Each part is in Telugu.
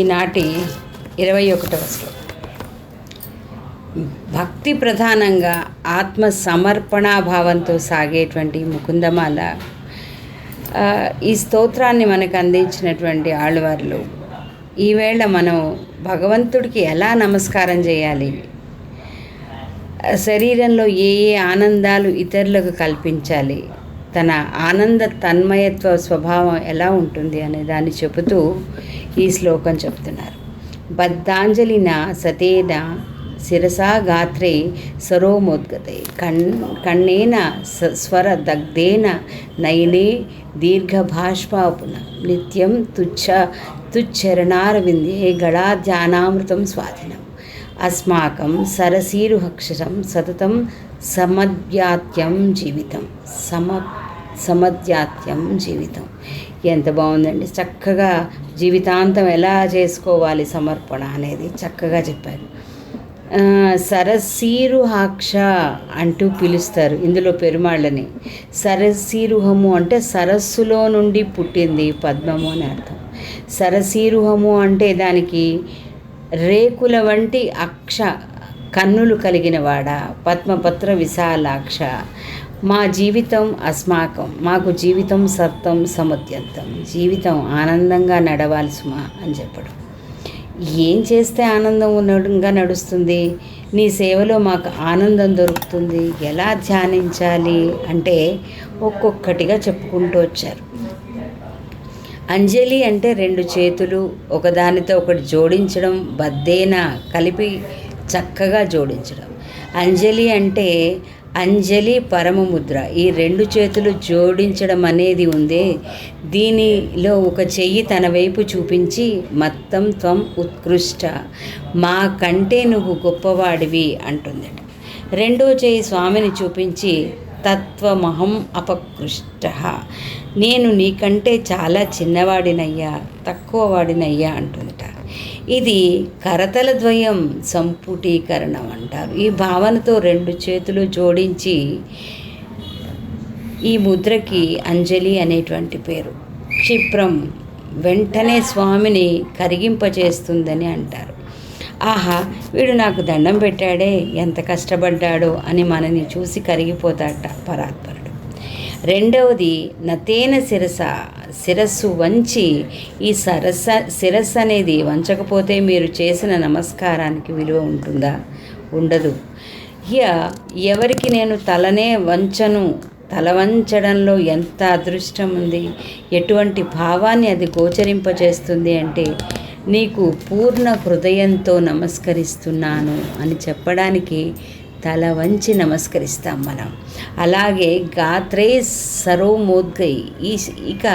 ఈనాటి 21వ శ్లోకం. భక్తి ప్రధానంగా ఆత్మ సమర్పణాభావంతో సాగేటువంటి ముకుందమాల. ఈ స్తోత్రాన్ని మనకు అందించినటువంటి ఆళ్వార్లు ఈవేళ మనం భగవంతుడికి ఎలా నమస్కారం చేయాలి, శరీరంలో ఏ ఏ ఆనందాలు ఇతరులకు కల్పించాలి, తన ఆనంద తన్మయత్వ స్వభావం ఎలా ఉంటుంది అనే దాన్ని చెబుతూ ఈ శ్లోకం చెప్తున్నారు. బద్ధాంజలిన సతేన శిరసా గాత్రే సరోమోద్గతే కన్నేన స్వర దగ్ధేన నయనే దీర్ఘభాష్పాపున నిత్యం తుచ్చరణారవిందే గళాధ్యానామృతం స్వాధీనం అస్మాకం సరసీరుహక్షరం సతతం సమద్యాత్యం జీవితం. ఎంత బాగుందండి. చక్కగా జీవితాంతం ఎలా చేసుకోవాలి సమర్పణ అనేది చక్కగా చెప్పారు. సరసీరుహాక్ష అంటూ పిలుస్తారు ఇందులో పెరుమాళ్ళని. సరసీరుహము అంటే సరస్సులో నుండి పుట్టింది పద్మము అని అర్థం. సరసీరుహము అంటే దానికి రేకుల వంటి కన్నులు కలిగిన వాడ, పద్మపత్ర విశాలాక్ష. మా జీవితం అస్మాకం, మాకు జీవితం సత్తం సముద్యంతం, జీవితం ఆనందంగా నడవాలి సుమా అని చెప్పడం. ఏం చేస్తే ఆనందంగా నడుస్తుంది? నీ సేవలో మాకు ఆనందం దొరుకుతుంది. ఎలా ధ్యానించాలి అంటే ఒక్కొక్కటిగా చెప్పుకుంటూ వచ్చారు. అంజలి అంటే 2 చేతులు ఒకదానితో ఒకటి జోడించడం, బద్దేన కలిపి చక్కగా జోడించడం. అంజలి అంటే అంజలి పరమముద్ర. ఈ 2 చేతులు జోడించడం అనేది ఉందే, దీనిలో ఒక చెయ్యి తన వైపు చూపించి మత్తం త్వం ఉత్కృష్ట, మా కంటే నువ్వు గొప్పవాడివి అంటుందట. 2వ చెయ్యి స్వామిని చూపించి తత్వమహం అపకృష్ట, నేను నీకంటే చాలా చిన్నవాడినయ్యా, తక్కువ వాడినయ్యా అంటుందట. ఇది కరతల ద్వయం సంపుటీకరణం అంటారు. ఈ భావనతో 2 చేతులు జోడించి ఈ ముద్రకి అంజలి అనేటువంటి పేరు. క్షిప్రం, వెంటనే స్వామిని కరిగింపచేస్తుందని అంటారు. ఆహా, వీడు నాకు దండం పెట్టాడే, ఎంత కష్టపడ్డాడో అని మనని చూసి కరిగిపోతాడట పరాత్పరుడు. 2వది నతేన శిరస్సు వంచి, ఈ శిరస్సు అనేది వంచకపోతే మీరు చేసిన నమస్కారానికి విలువ ఉంటుందా? ఉండదు. ఎవరికి నేను తలనే వంచను, తల వంచడంలో ఎంత అదృష్టం ఉంది, ఎటువంటి భావాన్ని అది గోచరింపచేస్తుంది అంటే నీకు పూర్ణ హృదయంతో నమస్కరిస్తున్నాను అని చెప్పడానికి తల వంచి నమస్కరిస్తాం మనం. అలాగే గాత్రే సరోమోద్గై, ఇక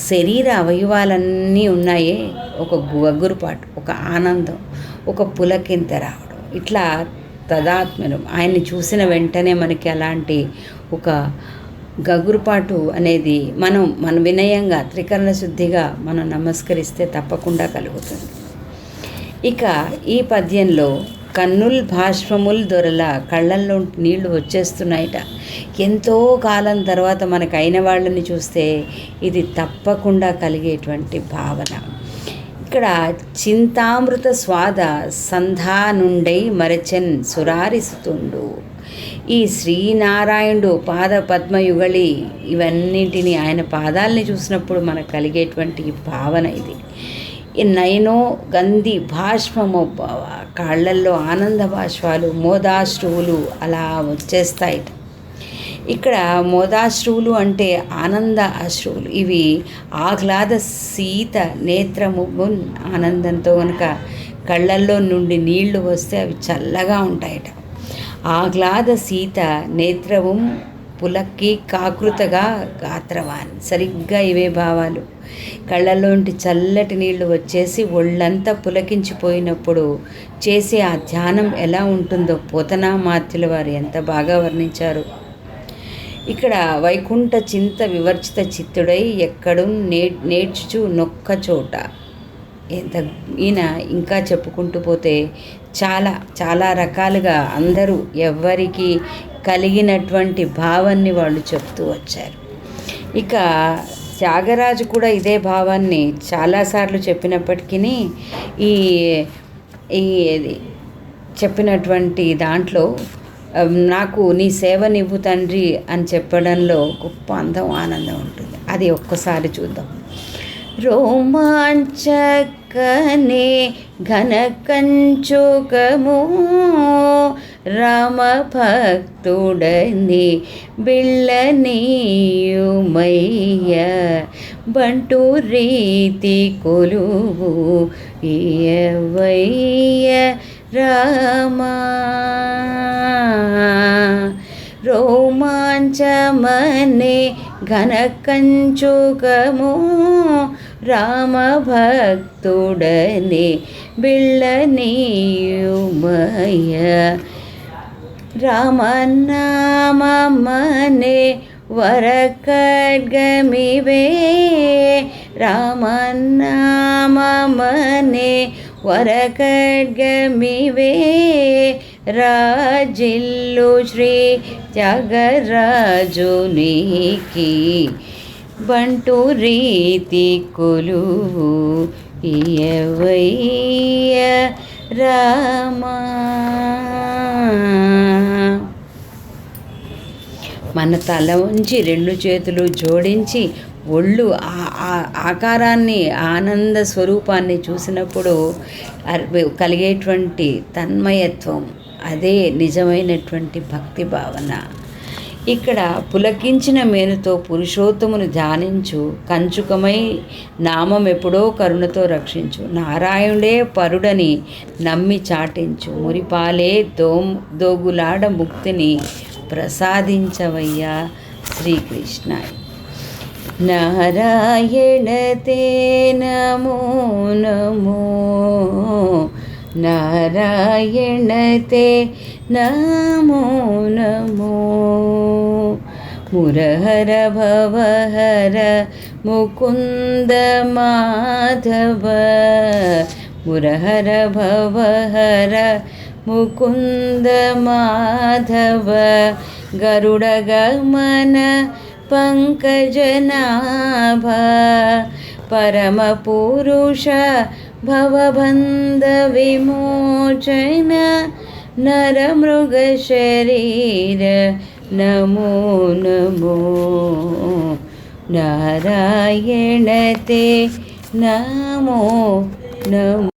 శరీర అవయవాలన్నీ ఉన్నాయే, ఒక గగురుపాటు, ఒక ఆనందం, ఒక పులకింత రావడం, ఇట్లా తదాత్మ్యం. ఆయన్ని చూసిన వెంటనే మనకి అలాంటి ఒక గగురుపాటు అనేది మన వినయంగా త్రికరణ శుద్ధిగా మనం నమస్కరిస్తే తప్పకుండా కలుగుతుంది. ఇక ఈ పద్యంలో కన్నుల్ భాష్పముల్ దొరల, కళ్ళల్లో నీళ్లు వచ్చేస్తున్నాయిట. ఎంతో కాలం తర్వాత మనకు అయిన వాళ్ళని చూస్తే ఇది తప్పకుండా కలిగేటువంటి భావన. ఇక్కడ చింతామృత స్వాద సంధానుండై మరచెన్ సురారిసుతుండు. ఈ శ్రీనారాయణుడు పాద పద్మయుగళి, ఇవన్నింటినీ ఆయన పాదాలని చూసినప్పుడు మనకు కలిగేటువంటి భావన ఇది. ఈ నయనో గంధి భాష్మము, కాళ్ళల్లో ఆనంద బాష్పాలు, మోదాశ్రువులు అలా వచ్చేస్తాయిట. ఇక్కడ మోదాశ్రువులు అంటే ఆనంద అశ్రువులు. ఇవి ఆహ్లాద సీత నేత్రము, ఆనందంతో కనుక కళ్ళల్లో నుండి నీళ్లు వస్తే అవి చల్లగా ఉంటాయట. ఆహ్లాద సీత నేత్రము పులక్కి కాకృతగా గాత్రవాన్. సరిగ్గా ఇవే భావాలు. కళ్ళలోంటి చల్లటి నీళ్లు వచ్చేసి ఒళ్ళంతా పులకించిపోయినప్పుడు చేసే ఆ ధ్యానం ఎలా ఉంటుందో పోతనామాత్యుల వారు ఎంత బాగా వర్ణించారు. ఇక్కడ వైకుంఠ చింత వివర్చిత చిత్తుడై ఎక్కడు నేర్చుచు నొక్క చోట. ఈయన ఇంకా చెప్పుకుంటూ పోతే చాలా చాలా రకాలుగా అందరూ ఎవరికి కలిగినటువంటి భావాన్ని వాళ్ళు చెప్తూ వచ్చారు. ఇక త్యాగరాజు కూడా ఇదే భావాన్ని చాలాసార్లు చెప్పినప్పటికీ ఈ ఈ చెప్పినటువంటి దాంట్లో నాకు నీ సేవనివ్వు తండ్రి అని చెప్పడంలో గొప్ప అందం ఆనందం ఉంటుంది. అది ఒక్కసారి చూద్దాం. రోమాంచకనే ఘన కంచుకము రామ భక్తుడని బిళ్ళనీయుమయ్య బంటు రీతి కొలువు ఇయవయ్య రామా. రోమాంచమనే ఘన కంచుకము రామ భక్తుడని బిళ్ళనీయుమయ్య రామనామమనే వరఖడ్గమివే రామనామమనే వరఖడ్గమివే రాజిల్లు శ్రీ త్యాగరాజునికి బంటు రీతి కొలువు ఇయవయ్య రామా. మన తల ఉంచి రెండు చేతులు జోడించి ఒళ్ళు ఆకారాన్ని ఆనంద స్వరూపాన్ని చూసినప్పుడు కలిగేటువంటి తన్మయత్వం, అదే నిజమైనటువంటి భక్తి భావన. ఇక్కడ పులకించిన మేనుతో పురుషోత్తమును ధ్యానించు, కంచుకమై నామం ఎప్పుడో కరుణతో రక్షించు, నారాయణుడే పరుడని నమ్మి చాటించు, మురిపాలే దోగులాడ ముక్తిని ప్రసాదించవయ్యా శ్రీకృష్ణ. నారాయణ తే నమో నమో నారాయణ తే నమో నమో. మురహర భవహర ముకుంద మాధవ మురహర భవహర ముకుంద మాధవ గరుడ గమన పంకజనాభ పరమ పురుష భవబంధ విమోచన నరమృగ శరీర నమో నమో. నారాయణ తే నమో నమో.